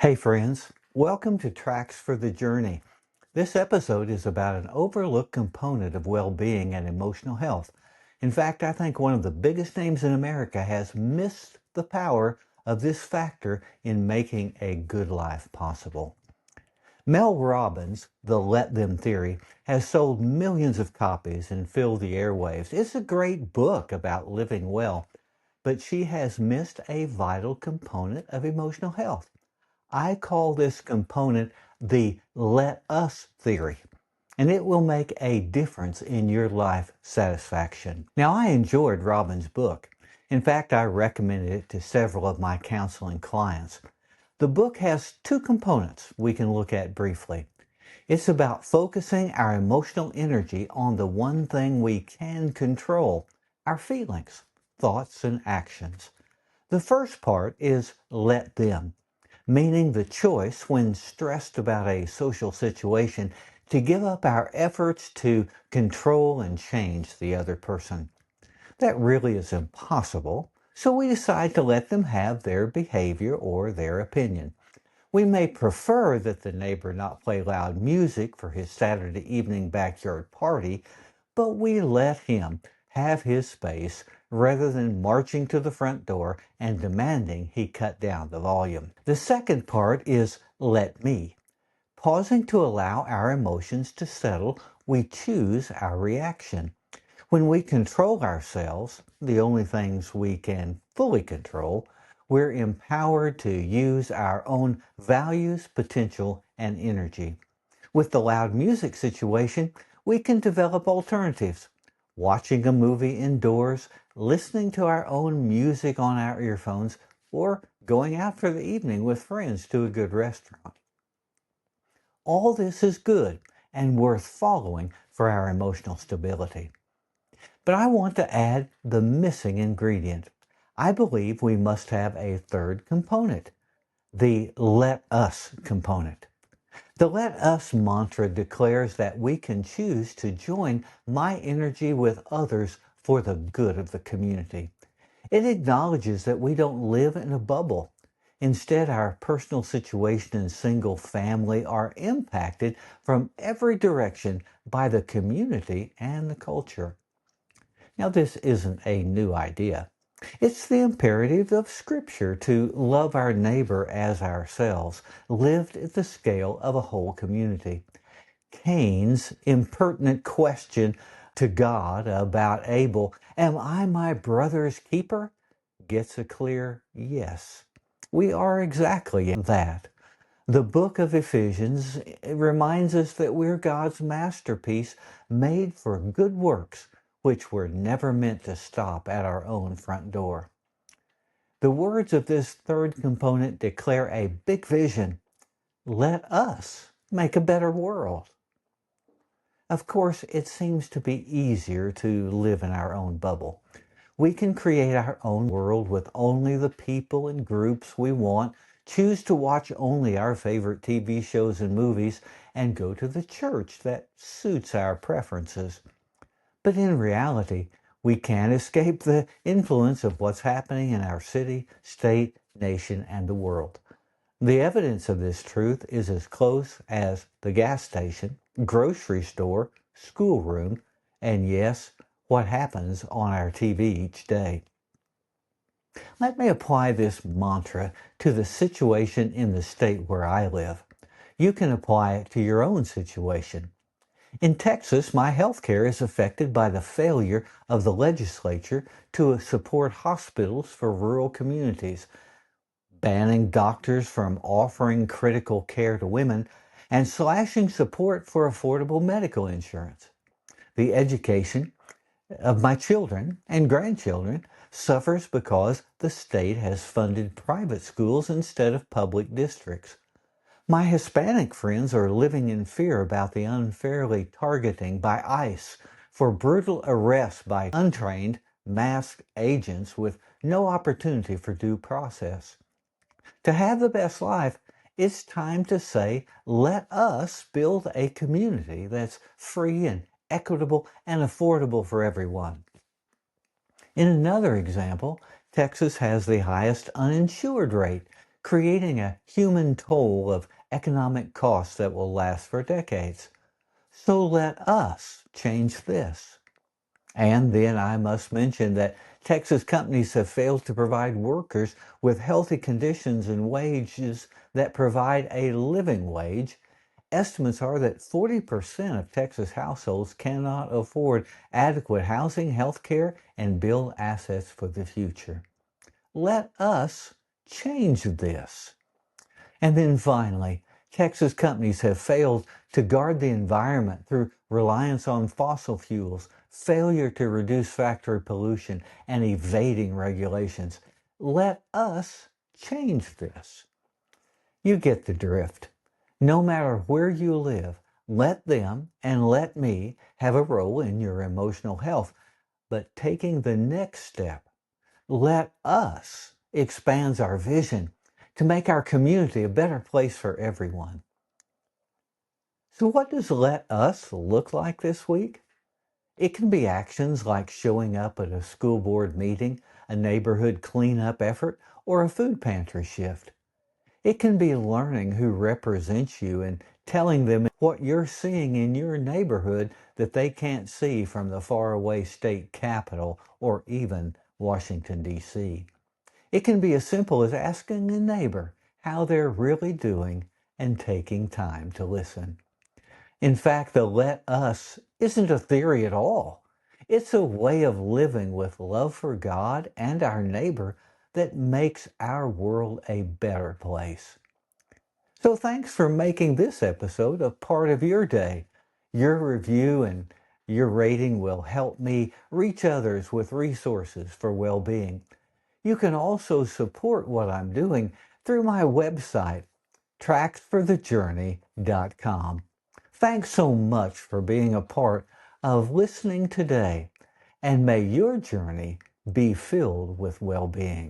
Hey friends, welcome to Tracks for the Journey. This episode is about an overlooked component of well-being and emotional health. In fact, I think one of the biggest names in America has missed the power of this factor in making a good life possible. Mel Robbins' The Let Them Theory has sold millions of copies and filled the airwaves. It's a great book about living well, but she has missed a vital component of emotional health. I call this component the let us theory, and it will make a difference in your life satisfaction. Now, I enjoyed Robin's book. In fact, I recommended it to several of my counseling clients. The book has two components we can look at briefly. It's about focusing our emotional energy on the one thing we can control, our feelings, thoughts, and actions. The first part is let them, meaning the choice when stressed about a social situation to give up our efforts to control and change the other person. That really is impossible, so we decide to let them have their behavior or their opinion. We may prefer that the neighbor not play loud music for his Saturday evening backyard party, but we let him have his space rather than marching to the front door and demanding he cut down the volume. The second part is let me. Pausing to allow our emotions to settle, we choose our reaction. When we control ourselves, the only things we can fully control, we're empowered to use our own values, potential, and energy. With the loud music situation, we can develop alternatives. Watching a movie indoors, listening to our own music on our earphones, or going out for the evening with friends to a good restaurant. All this is good and worth following for our emotional stability. But I want to add the missing ingredient. I believe we must have a third component, the let us component. The let us mantra declares that we can choose to join my energy with others for the good of the community. It acknowledges that we don't live in a bubble. Instead, our personal situation and single family are impacted from every direction by the community and the culture. Now, this isn't a new idea. It's the imperative of Scripture to love our neighbor as ourselves, lived at the scale of a whole community. Cain's impertinent question to God about Abel, am I my brother's keeper? Gets a clear yes. We are exactly that. The book of Ephesians reminds us that we're God's masterpiece made for good works, which were never meant to stop at our own front door. The words of this third component declare a big vision. Let us make a better world. Of course, it seems to be easier to live in our own bubble. We can create our own world with only the people and groups we want, choose to watch only our favorite TV shows and movies, and go to the church that suits our preferences. But in reality, we can't escape the influence of what's happening in our city, state, nation, and the world. The evidence of this truth is as close as the gas station, grocery store, schoolroom, and yes, what happens on our TV each day. Let me apply this mantra to the situation in the state where I live. You can apply it to your own situation. In Texas, my health care is affected by the failure of the legislature to support hospitals for rural communities, banning doctors from offering critical care to women, and slashing support for affordable medical insurance. The education of my children and grandchildren suffers because the state has funded private schools instead of public districts. My Hispanic friends are living in fear about the unfairly targeting by ICE for brutal arrests by untrained, masked agents with no opportunity for due process. To have the best life, it's time to say, let us build a community that's free and equitable and affordable for everyone. In another example, Texas has the highest uninsured rate, creating a human toll of economic costs that will last for decades. So let us change this. And then I must mention that Texas companies have failed to provide workers with healthy conditions and wages that provide a living wage. Estimates are that 40% of Texas households cannot afford adequate housing, health care, and build assets for the future. Let us change this. And then finally, Texas companies have failed to guard the environment through reliance on fossil fuels, failure to reduce factory pollution, and evading regulations. Let us change this. You get the drift. No matter where you live, let them and let me have a role in your emotional health. But taking the next step, let us expands our vision to make our community a better place for everyone. So what does let us look like this week? It can be actions like showing up at a school board meeting, a neighborhood cleanup effort, or a food pantry shift. It can be learning who represents you and telling them what you're seeing in your neighborhood that they can't see from the faraway state capitol or even Washington, D.C. It can be as simple as asking a neighbor how they're really doing and taking time to listen. In fact, the let us isn't a theory at all. It's a way of living with love for God and our neighbor that makes our world a better place. So thanks for making this episode a part of your day. Your review and your rating will help me reach others with resources for well-being. You can also support what I'm doing through my website, tracksforthejourney.com. Thanks so much for being a part of listening today, and may your journey be filled with well-being.